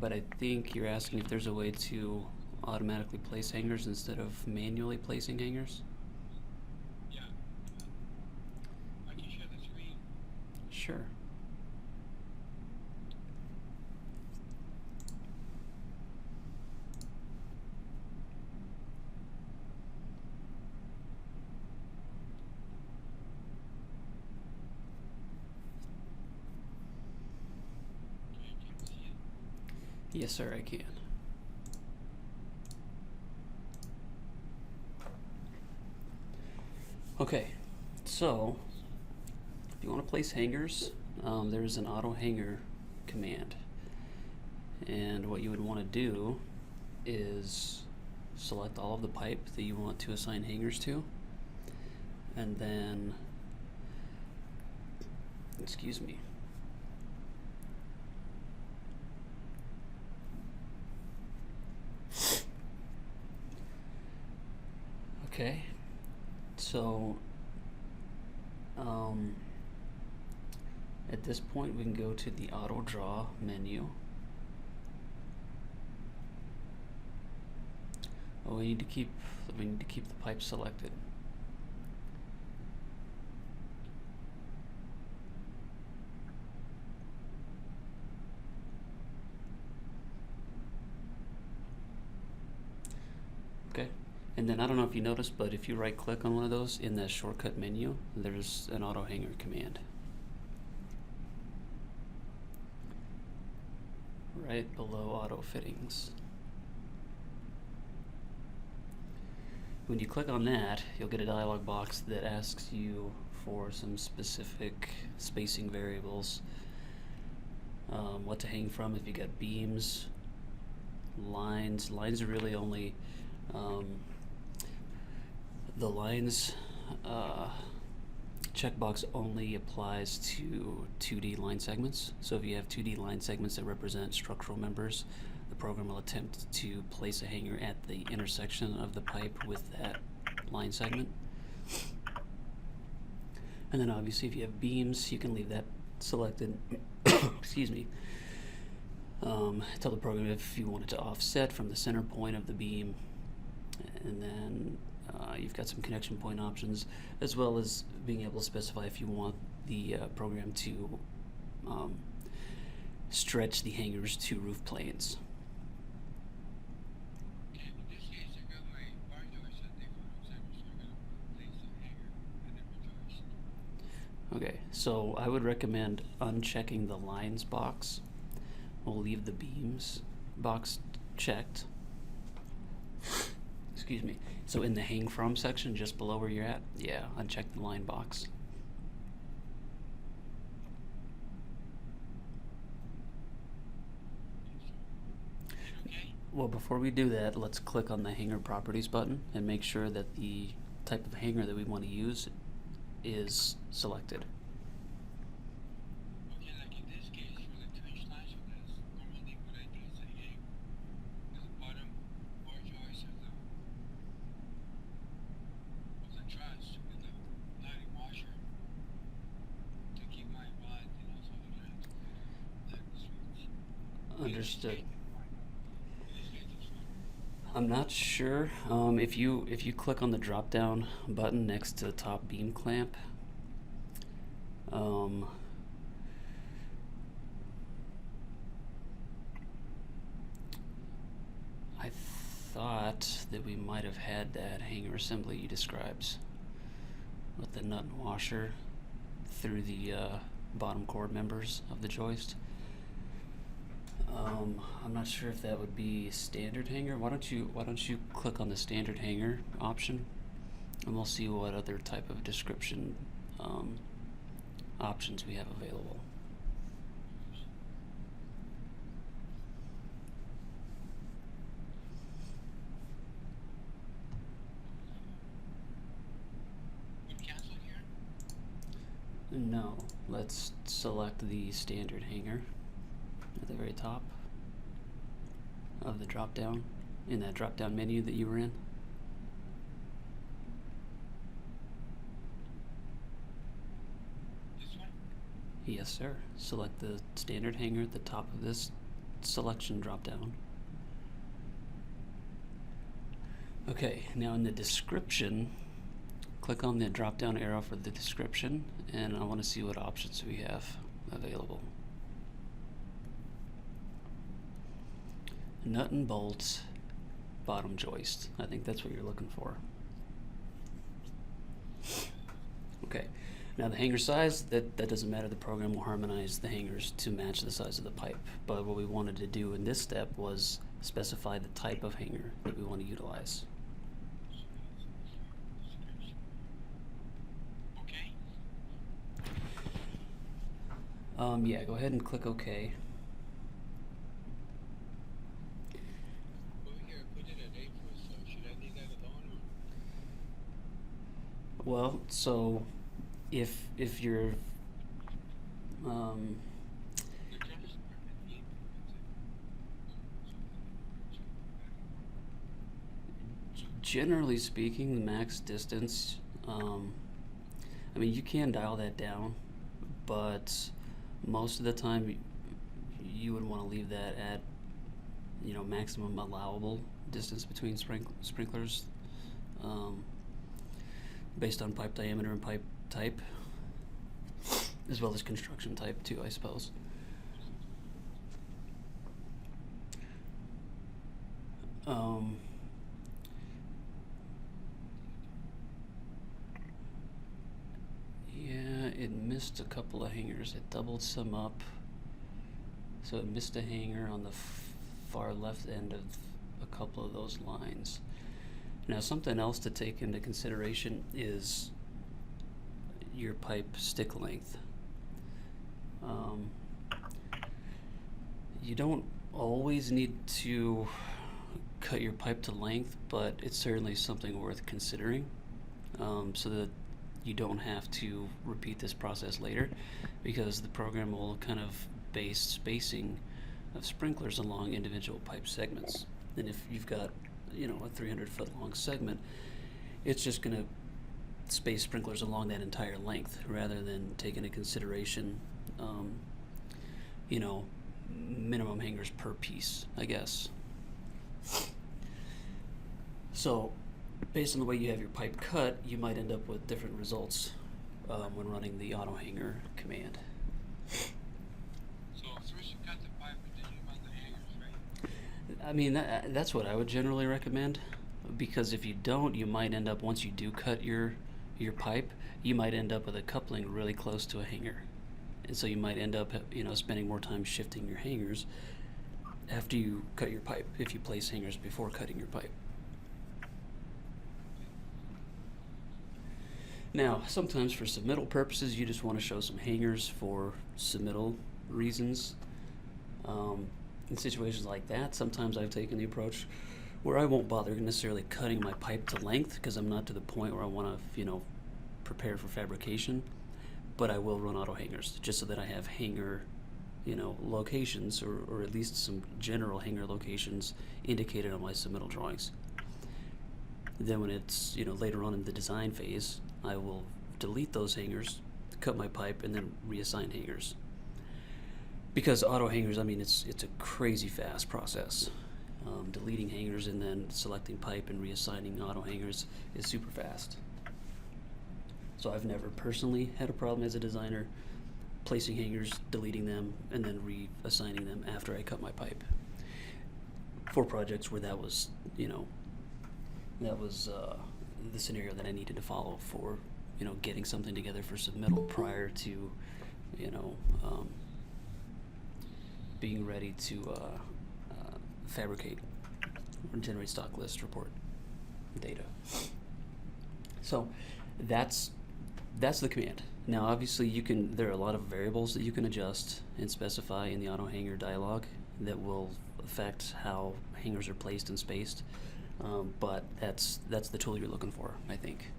but I think you're asking if there's a way to automatically place hangers instead of manually placing hangers? Yeah. I can share the screen. Sure. Okay, can you see it? Yes, sir, I can. Okay, so if you want to place hangers, there's an auto hanger command. And what you would want to do is select all of the pipe that you want to assign hangers to, and then, excuse me, okay, so at this point we can go to the auto draw menu. Oh, we need to keep the pipe selected. Okay, and then I don't know if you noticed, but if you right click on one of those in that shortcut menu, there's an auto hanger command right below auto fittings. When you click on that, you'll get a dialog box that asks you for some specific spacing variables, what to hang from. If you got beams, lines are really only the lines checkbox only applies to 2D line segments. So if you have 2D line segments that represent structural members, the program will attempt to place a hanger at the intersection of the pipe with that line segment. And then obviously if you have beams, you can leave that selected. Excuse me. Tell the program if you want it to offset from the center point of the beam, and then you've got some connection point options, as well as being able to specify if you want the program to stretch the hangers to roof planes. Okay, in this case, I got my bar joist at the front center, so I'm gonna place the hanger and then the joist. Okay, so I would recommend unchecking the lines box. We'll leave the beams box checked. Excuse me. So in the hang from section, just below where you're at, yeah, uncheck the line box. Okay? Well, before we do that, let's click on the hanger properties button and make sure that the type of hanger that we want to use is selected. Okay, like in this case, for the 2-inch lines of this, normally what I do is I hang the bottom bar joist of the truss with the lighting washer to keep my rod and also the switch. Understood. In this case, it's fine. I'm not sure. If you click on the drop down button next to the top beam clamp, I thought that we might have had that hanger assembly you described with the nut and washer through the bottom cord members of the joist. I'm not sure if that would be standard hanger. Why don't you click on the standard hanger option, and we'll see what other type of description options we have available. Would cancel here? No, let's select the standard hanger at the very top of the drop down, in that drop down menu that you were in. This one? Yes, sir. Select the standard hanger at the top of this selection drop down. Okay, now in the description, click on the drop down arrow for the description, and I want to see what options we have available. Nut and bolts, bottom joist. I think that's what you're looking for. Okay, now the hanger size, that doesn't matter. The program will harmonize the hangers to match the size of the pipe. But what we wanted to do in this step was specify the type of hanger that we want to utilize. Okay. Yeah, go ahead and click OK. Over here, put it at April, so should I leave that alone or? Well, so if you're The drummer's department, he implements it. generally speaking, the max distance, I mean, you can dial that down, but most of the time you would want to leave that at, you know, maximum allowable distance between sprinklers, based on pipe diameter and pipe type, as well as construction type too, I suppose. Yeah, it missed a couple of hangers. It doubled some up, so it missed a hanger on the far left end of a couple of those lines. Now, something else to take into consideration is your pipe stick length. You don't always need to cut your pipe to length, but it's certainly something worth considering, so that you don't have to repeat this process later, because the program will kind of base spacing of sprinklers along individual pipe segments. And if you've got, you know, a 300-foot long segment, it's just going to space sprinklers along that entire length rather than take into consideration, you know, minimum hangers per piece, I guess. So, based on the way you have your pipe cut, you might end up with different results when running the auto hanger command. So first you cut the pipe and then you run the hangers, right? I mean, that's what I would generally recommend, because if you don't, you might end up, once you do cut your pipe, you might end up with a coupling really close to a hanger. And so you might end up, you know, spending more time shifting your hangers after you cut your pipe, if you place hangers before cutting your pipe. Now, sometimes for submittal purposes, you just want to show some hangers for submittal reasons. In situations like that, sometimes I've taken the approach where I won't bother necessarily cutting my pipe to length, because I'm not to the point where I want to, you know, prepare for fabrication, but I will run auto hangers just so that I have hanger, you know, locations, or at least some general hanger locations indicated on my submittal drawings. Then when it's, you know, later on in the design phase, I will delete those hangers, cut my pipe, and then reassign hangers. Because auto hangers, I mean, it's a crazy fast process. Deleting hangers and then selecting pipe and reassigning auto hangers is super fast. So I've never personally had a problem as a designer placing hangers, deleting them, and then reassigning them after I cut my pipe. For projects where that was, you know, that was the scenario that I needed to follow for, you know, getting something together for submittal prior to, you know, being ready to fabricate or generate stock list report data. So that's the command. Now, obviously, there are a lot of variables that you can adjust and specify in the auto hanger dialog that will affect how hangers are placed and spaced. But that's the tool you're looking for, I think.